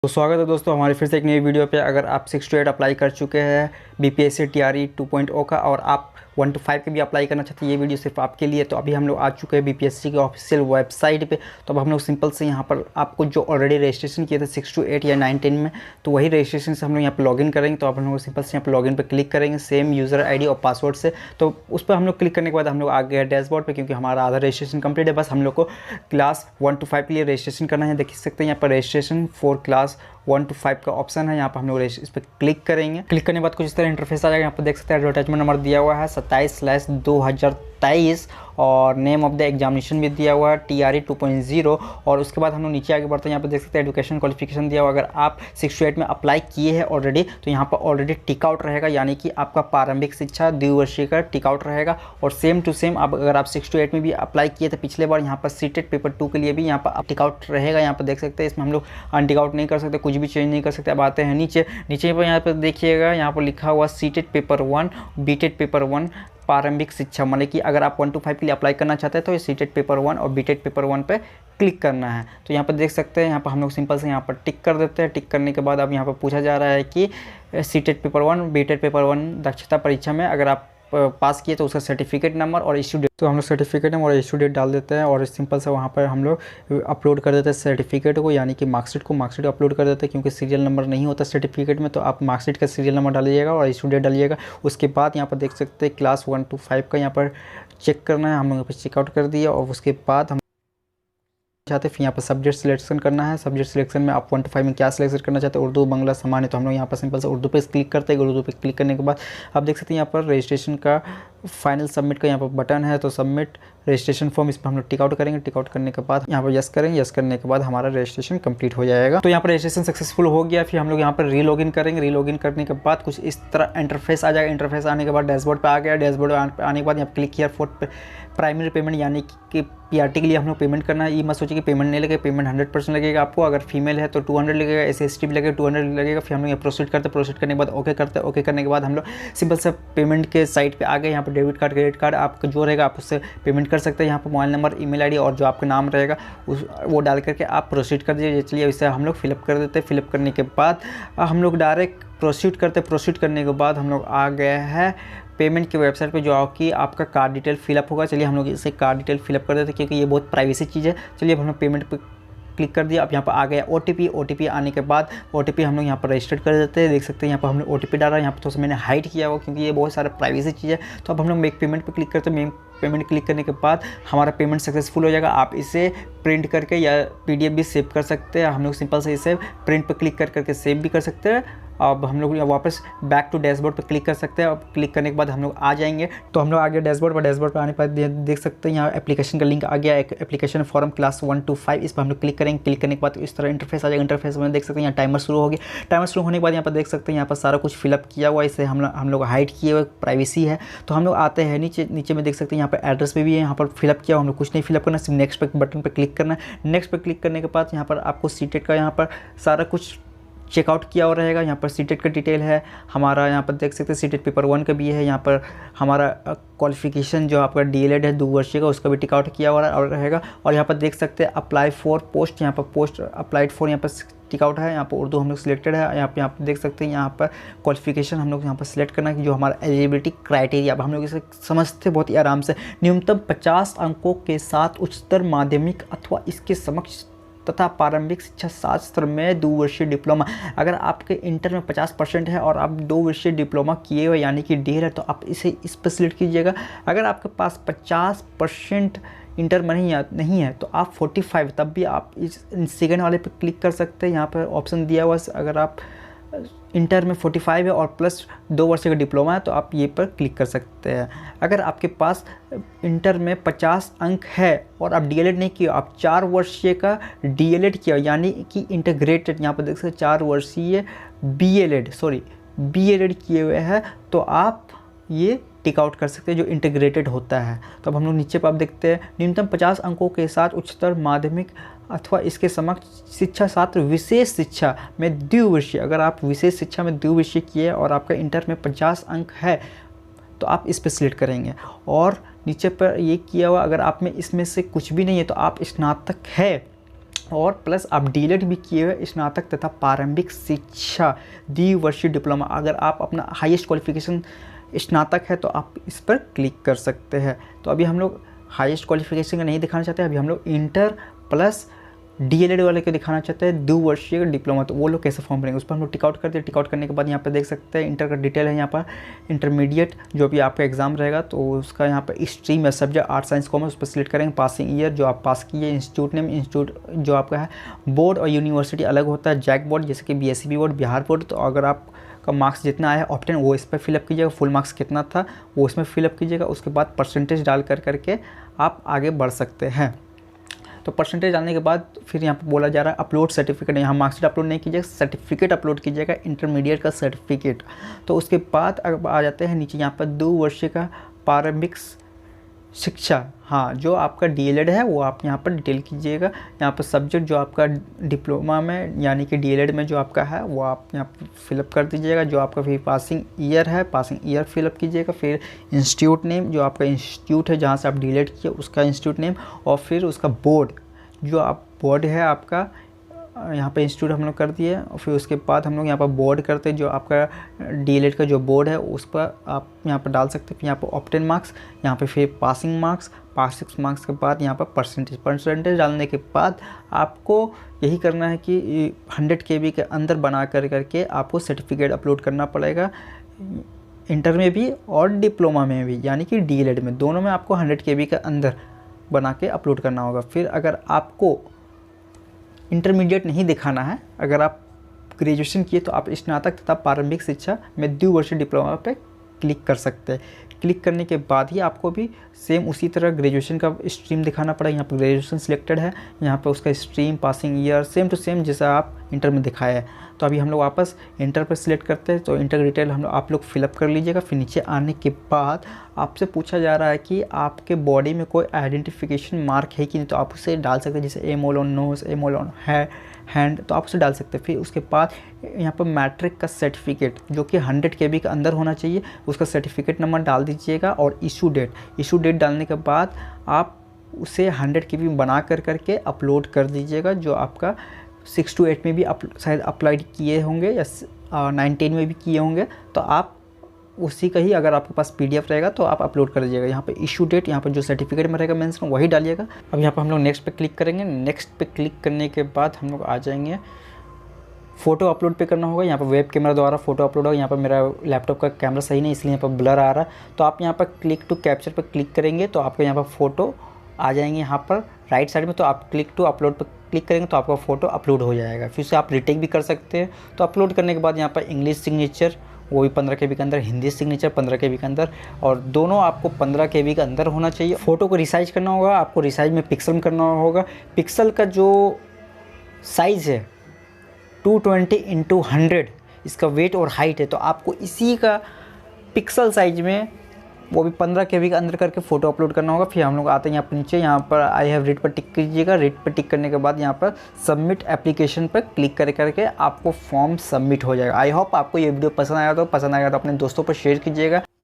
तो स्वागत है दोस्तों हमारे फिर से एक नई वीडियो पे। अगर आप 6 to 8 अप्लाई कर चुके हैं बीपीएससी टीआरई 2.0 का और आप 1 to 5 के भी अप्लाई करना चाहते हैं, ये वीडियो सिर्फ आपके लिए। तो अभी हम लोग आ चुके हैं बीपीएससी के ऑफिशियल वेबसाइट पे। तो अब हम लोग सिंपल से यहाँ पर आपको जो ऑलरेडी रजिस्ट्रेशन किए थे 6 to 8 या 9 10 में, तो वही रजिस्ट्रेशन से हम लोग यहाँ पर लॉगिन करेंगे। तो अब हम लोग सिंपल से यहाँ पर लॉगिन पर क्लिक करेंगे सेम यूज़र आईडी और पासवर्ड से। तो उस पर हम लोग क्लिक करने के बाद हम लोग आ गए डैशबोर्ड पर, क्योंकि हमारा आधा रजिस्ट्रेशन कंप्लीट है। बस हम लोग को क्लास 1 to 5 के लिए रजिस्ट्रेशन करना है। देख सकते हैं यहाँ पर रजिस्ट्रेशन फॉर क्लास 1 to 5 का ऑप्शन है। यहाँ पर हम लोग इस पर क्लिक करेंगे। क्लिक करने के बाद कुछ इस तरह इंटरफेस आ जाएगा। यहाँ पर देख सकते हैं एडवर्टाइजमेंट नंबर दिया हुआ है 27/2023 और नेम ऑफ द एग्जामिनेशन भी दिया हुआ है टीआरई 2.0। और उसके बाद हम लोग नीचे आगे बढ़ते हैं। यहाँ पर देख सकते हैं एजुकेशन क्वालिफिकेशन दिया हुआ। अगर आप 6 to 8 में अप्लाई किए हैं ऑलरेडी, तो यहाँ पर ऑलरेडी टिक आउट रहेगा, यानी कि आपका प्रारंभिक शिक्षा द्विवर्षीय का टिक आउट रहेगा। और सेम टू सेम अगर आप 6 to 8 में भी अप्लाई किए थे पिछले बार, यहाँ पर सीटेट पेपर 2 के लिए भी यहाँ पर टिक आउट रहेगा। यहाँ पर देख सकते हैं, इसमें हम लोग अनटिक आउट नहीं कर सकते, कुछ भी चेंज नहीं कर सकते। अब आते हैं नीचे पर यहाँ पर देखिएगा, यहाँ पर लिखा हुआ सीटेट पेपर 1 बीटेट पेपर 1 प्रारंभिक शिक्षा, माने कि अगर आप 1 to 5 के लिए अप्लाई करना चाहते हैं तो ये सीटेट पेपर 1 और बीटेट पेपर 1 पे क्लिक करना है। तो यहाँ पर देख सकते हैं, यहाँ पर हम लोग सिंपल से यहाँ पर टिक कर देते हैं। टिक करने के बाद अब यहाँ पर पूछा जा रहा है कि सीटेट पेपर 1 बीटेट पेपर 1 दक्षता परीक्षा में अगर आप पास किए तो उसका सर्टिफिकेट नंबर और इशू डेट। तो हम लोग सर्टिफिकेट नंबर और इशू डेट डाल देते हैं और सिंपल से वहाँ पर हम लोग अपलोड कर देते हैं सर्टिफिकेट को, यानी कि मार्कशीट को अपलोड कर देते हैं। क्योंकि सीरियल नंबर नहीं होता सर्टिफिकेट में, तो आप मार्कशीट का सीरियल नंबर डालिएगा और इशू डेट डालिएगा। उसके बाद यहाँ पर देख सकते हैं क्लास 1 to 5 का यहाँ पर चेक करना है। हम लोग यहाँ पर चेकआउट कर दिया और उसके बाद हम चाहते हैं फिर यहाँ पर सब्जेक्ट सिलेक्शन करना है। सब्जेक्ट सिलेक्शन में आप 1 to 5 में क्या सिलेक्शन करना चाहते हैं, उर्दू बांग्ला सामान्य। तो हम लोग यहाँ पर सिंपल से उर्दू पे क्लिक करते हैं। उर्दू पे क्लिक करने के बाद आप देख सकते हैं यहाँ पर रजिस्ट्रेशन का फाइनल सबमिट का यहाँ पर बटन है। तो सबमिट रजिस्ट्रेशन फॉर्म, इस पर हम लोग टिक आउट करेंगे। टिक आउट करने के बाद यहाँ पर यस करेंगे। यस करने के बाद हमारा रजिस्ट्रेशन कंप्लीट हो जाएगा। तो यहाँ पर रजिस्ट्रेशन सक्सेसफुल हो गया। फिर हम लोग यहाँ पर रीलॉगिन करेंगे। रीलॉगिन करने के बाद कुछ इस तरह इंटरफेस आ जाएगा। इंटरफेस आने के बाद डैशबोर्ड पर आ गया। डैशबोर्ड आने के बाद यहाँ क्लिक किया फॉर प्राइमरी पेमेंट, यानी कि पीआरटी के लिए हम लोग पेमेंट करना है। ये मत सोचिए कि पेमेंट नहीं लगेगा, पेमेंट 100% लगेगा आपको। अगर फीमेल है तो 200 लगेगा, SC/ST भी लगेगा 200 लगेगा। फिर हम लोग यहाँ प्रोसीड करते हैं। प्रोसीड करने के बाद ओके करते हैं। ओके करने के बाद हम लोग सिंपल से पेमेंट के साइट पे आ गए। यहाँ पर डेबिट कार्ड क्रेडिट कार्ड आपका जो रहेगा आप उससे पेमेंट कर सकते हैं। यहाँ पर मोबाइल नंबर ईमेल आईडी और जो आपका नाम रहेगा वो डाल करके आप प्रोसीड कर दीजिए। चलिए इसे हम लोग फिलअप कर देते हैं। फिलअप करने के बाद हम लोग डायरेक्ट प्रोसीड करते हैं। प्रोसीड करने के बाद हम लोग आ गए हैं पेमेंट की वेबसाइट पे, जो कि आपका कार्ड डिटेल फिलअप होगा। चलिए हम लोग इसे कार्ड डिटेल फिलअप कर देते हैं, क्योंकि ये बहुत प्राइवेसी चीज़ है। चलिए अब हम लोग पेमेंट पे क्लिक कर दिया। अब यहाँ पर आ गया OTP आने के बाद OTP हम लोग यहाँ पर रजिस्टर कर देते हैं। देख सकते हैं यहाँ पर हम लोग OTP डाला। यहाँ पर तो मैंने हाइड किया हुआ, क्योंकि ये बहुत सारा प्राइवेसी चीज़ है। तो अब हम लोग मेक पेमेंट पे क्लिक करते हैं। मेक पेमेंट क्लिक करने के बाद हमारा पेमेंट सक्सेसफुल हो जाएगा। आप इसे प्रिंट करके या PDF भी सेव कर सकते हैं। हम लोग सिंपल से इसे प्रिंट पर क्लिक करके सेव भी कर सकते हैं। अब हम लोग वापस बैक टू डैशबोर्ड पर क्लिक कर सकते हैं। अब क्लिक करने के बाद हम लोग आ जाएंगे। तो हम लोग आ गए डैशबोर्ड पर। डैशबोर्ड पर आने पर देख सकते हैं यहाँ एप्लीकेशन का लिंक आ गया, एक एप्लीकेशन फॉर्म क्लास 1 to 5। इस पर हम लोग क्लिक करेंगे। क्लिक करने के बाद इस तरह इंटरफेस आ जाएगा। इंटरफेस में देख सकते हैं यहाँ टाइमर शुरू हो गया। टाइमर शुरू होने के बाद यहाँ पर देख सकते हैं यहाँ पर सारा कुछ फिलअप किया हुआ है। इसे हम लोग हाइड किए हुए, प्राइवेसी है। तो हम लोग आते हैं नीचे में देख सकते हैं यहाँ पर एड्रेस पे भी है, यहाँ पर फिलअप किया। हम लोग कुछ नहीं फिलअप करना, सिर्फ नेक्स्ट पे बटन पर क्लिक करना है। नेक्स्ट पे क्लिक करने के बाद यहाँ पर आपको सीटेट का यहाँ पर सारा कुछ चेकआउट किया हुआ रहेगा। यहाँ पर सीटेट का डिटेल है हमारा। यहाँ पर देख सकते हैं सीटेट पेपर 1 का भी है। यहाँ पर हमारा क्वालिफिकेशन जो आपका DLED है 2 वर्षीय का, उसका भी टिक आउट किया हुआ रहेगा। और यहाँ पर देख सकते हैं अप्लाई फॉर पोस्ट, यहाँ पर पोस्ट अप्लाइड फॉर यहाँ पर टिक आउट है। यहाँ पर उर्दू हम लोग सिलेक्टेड है। यहाँ पे देख सकते हैं यहाँ पर क्वालिफिकेशन हम लोग यहाँ पर सिलेक्ट करना है, जो हमारा एलिजिबिलिटी क्राइटेरिया। अब हम लोग इसे समझते बहुत ही आराम से। न्यूनतम 50 अंकों के साथ उच्चतर माध्यमिक अथवा इसके समक्ष तथा प्रारंभिक शिक्षा शास्त्र में 2 वर्षीय डिप्लोमा। अगर आपके इंटर में 50% है और आप 2 वर्षीय डिप्लोमा किए हुए यानी कि DL है, तो आप इसे इस पर सिलेक्ट कीजिएगा। अगर आपके पास 50% इंटर में नहीं है तो आप 45, तब भी आप इस सेकेंड वाले पे क्लिक कर सकते हैं। यहाँ पर ऑप्शन दिया हुआ है, अगर आप इंटर में 45 है और प्लस 2 वर्ष का डिप्लोमा है तो आप ये पर क्लिक कर सकते हैं। अगर आपके पास इंटर में 50 अंक है और आप DLED नहीं किया, आप 4 वर्षीय का DLED किया यानी कि इंटीग्रेटेड, यहाँ पर देख सकते हैं 4 वर्षीय BLED किए हुए हैं, तो आप ये टिक आउट कर सकते हैं जो इंटीग्रेटेड होता है। तो अब हम लोग नीचे पर आप देखते हैं न्यूनतम 50 अंकों के साथ उच्चतर माध्यमिक अथवा इसके समक्ष शिक्षा छात्र विशेष शिक्षा में द्विवर्षीय। अगर आप विशेष शिक्षा में द्विवर्षीय किए और आपका इंटर में 50 अंक है तो आप इस पर सिलेक्ट करेंगे। और नीचे पर ये किया हुआ अगर आप में इसमें से कुछ भी नहीं है तो आप स्नातक है और प्लस आप डीएलएड भी किए हुए स्नातक तथा प्रारंभिक शिक्षा द्विवर्षीय डिप्लोमा, अगर आप अपना हाईएस्ट क्वालिफिकेशन स्नातक है तो आप इस पर क्लिक कर सकते हैं। तो अभी हम लोग हाईएस्ट क्वालिफिकेशन का नहीं दिखाना चाहते, अभी हम लोग इंटर प्लस डीएलएड वाले को दिखाना चाहते हैं द्विवर्षीय डिप्लोमा। तो वो लोग कैसे फॉर्म भरेंगे उस पर हम लोग टिकआउट करते हैं। टिकआउट करने के बाद यहाँ पर देख सकते हैं इंटर का डिटेल है, यहाँ पर इंटरमीडिएट जो भी आपका एग्जाम रहेगा तो उसका यहाँ पर स्ट्रीम या सब्जेक्ट आर्ट साइंस कॉमर्स, उस पर सिलेक्ट करेंगे। पासिंग ईयर जो आप पास किए, इंस्टीट्यूट नेम, इंस्टीट्यूट जो आपका है, बोर्ड और यूनिवर्सिटी अलग होता है, जैक बोर्ड जैसे कि बीएससीबी बोर्ड, बिहार बोर्ड। तो अगर आप का मार्क्स जितना आया ऑप्टेन वो इस पर फिलअप कीजिएगा, फुल मार्क्स कितना था वो इसमें फिलअप कीजिएगा। उसके बाद परसेंटेज डाल करके आप आगे बढ़ सकते हैं। तो परसेंटेज डालने के बाद फिर यहाँ पर बोला जा रहा है अपलोड सर्टिफिकेट, यहाँ मार्कशीट अपलोड नहीं कीजिएगा, सर्टिफिकेट अपलोड कीजिएगा, इंटरमीडिएट का सर्टिफिकेट। तो उसके बाद अब आ जाते हैं नीचे यहाँ पर 2 वर्षीय का प्रारंभिक शिक्षा, हाँ जो आपका डीएलएड है वो आप यहाँ पर डिटेल कीजिएगा। यहाँ पर सब्जेक्ट जो आपका डिप्लोमा में यानी कि डीएलएड में जो आपका है वो आप यहाँ पर फिलअप कर दीजिएगा। जो आपका फिर पासिंग ईयर है, पासिंग ईयर फिलअप कीजिएगा। फिर इंस्टीट्यूट नेम जो आपका इंस्टीट्यूट है जहाँ से आप डीएलएड किए उसका इंस्टीट्यूट नेम, और फिर उसका बोर्ड जो आप बोर्ड है आपका, यहाँ पे इंस्टीट्यूट हम लोग कर दिए। और फिर उसके बाद हम लोग यहाँ पर बोर्ड करते हैं, जो आपका डीएलएड का जो बोर्ड है उस पर आप यहाँ पर डाल सकते हैं। फिर यहाँ पर ऑप्टेन मार्क्स, यहाँ पे फिर पासिंग मार्क्स के बाद यहाँ पर परसेंटेज डालने के बाद आपको यही करना है कि 100 KB के अंदर बना करके आपको सर्टिफिकेट अपलोड करना पड़ेगा, इंटर में भी और डिप्लोमा में भी, यानी कि डीएलएड में, दोनों में आपको 100 KB के अंदर बना के अपलोड करना होगा। फिर अगर आपको इंटरमीडिएट नहीं दिखाना है, अगर आप ग्रेजुएशन किए तो आप स्नातक तथा प्रारंभिक शिक्षा में द्विवर्षीय डिप्लोमा पे क्लिक कर सकते हैं। क्लिक करने के बाद ही आपको भी सेम उसी तरह ग्रेजुएशन का स्ट्रीम दिखाना पड़ेगा। यहाँ पर ग्रेजुएशन सिलेक्टेड है, यहाँ पर उसका stream, passing year same to same जैसा आप इंटर में दिखाया है। तो अभी हम लोग वापस इंटर पर सिलेक्ट करते हैं। तो इंटर डिटेल आप लोग फिलअप कर लीजिएगा। फिर नीचे आने के बाद आपसे पूछा जा रहा है कि आपके बॉडी में कोई आइडेंटिफिकेशन मार्क है कि नहीं, तो आप उसे डाल सकते हैं, जैसे a mole on nose, a mole on hand, तो आप उसे डाल सकते हैं। फिर उसके बाद यहाँ पर मैट्रिक का सर्टिफिकेट जो कि 100 KB के अंदर होना चाहिए, उसका सर्टिफिकेट नंबर डाल दीजिएगा और इशू डेट डालने के बाद आप उसे 100 KB बना करके अपलोड कर दीजिएगा। जो आपका 6 to 8 में भी शायद अप्लाई किए होंगे या 9-10 में भी किए होंगे, तो आप उसी का ही अगर आपके पास PDF रहेगा तो आप अपलोड कर दीजिएगा। यहाँ पे इशू डेट, यहाँ पर जो सर्टिफिकेट में रहेगा मेंशन वही डालिएगा। अब यहाँ पर हम लोग नेक्स्ट पे क्लिक करेंगे। नेक्स्ट पे क्लिक करने के बाद हम लोग आ जाएंगे फ़ोटो अपलोड पे करना होगा। यहाँ पर वेब कैमरा द्वारा फ़ोटो अपलोड होगा। यहाँ पर मेरा लैपटॉप का कैमरा सही नहीं इसलिए यहाँ पर ब्लर आ रहा है। तो आप यहाँ पर क्लिक टू कैप्चर पर क्लिक करेंगे तो आपको यहाँ पर फ़ोटो आ जाएंगे यहाँ पर राइट साइड में। तो आप क्लिक टू अपलोड पर क्लिक करेंगे तो आपका फ़ोटो अपलोड हो जाएगा। फिर से आप रिटेक भी कर सकते हैं। तो अपलोड करने के बाद यहाँ पर इंग्लिश सिग्नेचर वो भी 15 KB के अंदर, हिंदी सिग्नेचर 15 KB के अंदर, और दोनों आपको 15 KB के अंदर होना चाहिए। फ़ोटो को रिसाइज करना होगा, आपको रिसाइज में पिक्सल में करना होगा। पिक्सल का जो साइज़ है 220x100 इसका वेट और हाइट है, तो आपको इसी का पिक्सल साइज में वो भी 15 KB के अंदर करके फ़ोटो अपलोड करना होगा। फिर हम लोग आते हैं यहाँ पर नीचे, यहाँ पर आई हैव रीड पर टिक कीजिएगा। रीड पर टिक करने के बाद यहाँ पर सबमिट एप्लीकेशन पर क्लिक करके आपको फॉर्म सबमिट हो जाएगा। आई होप आपको ये वीडियो पसंद आया तो अपने दोस्तों पर शेयर कीजिएगा।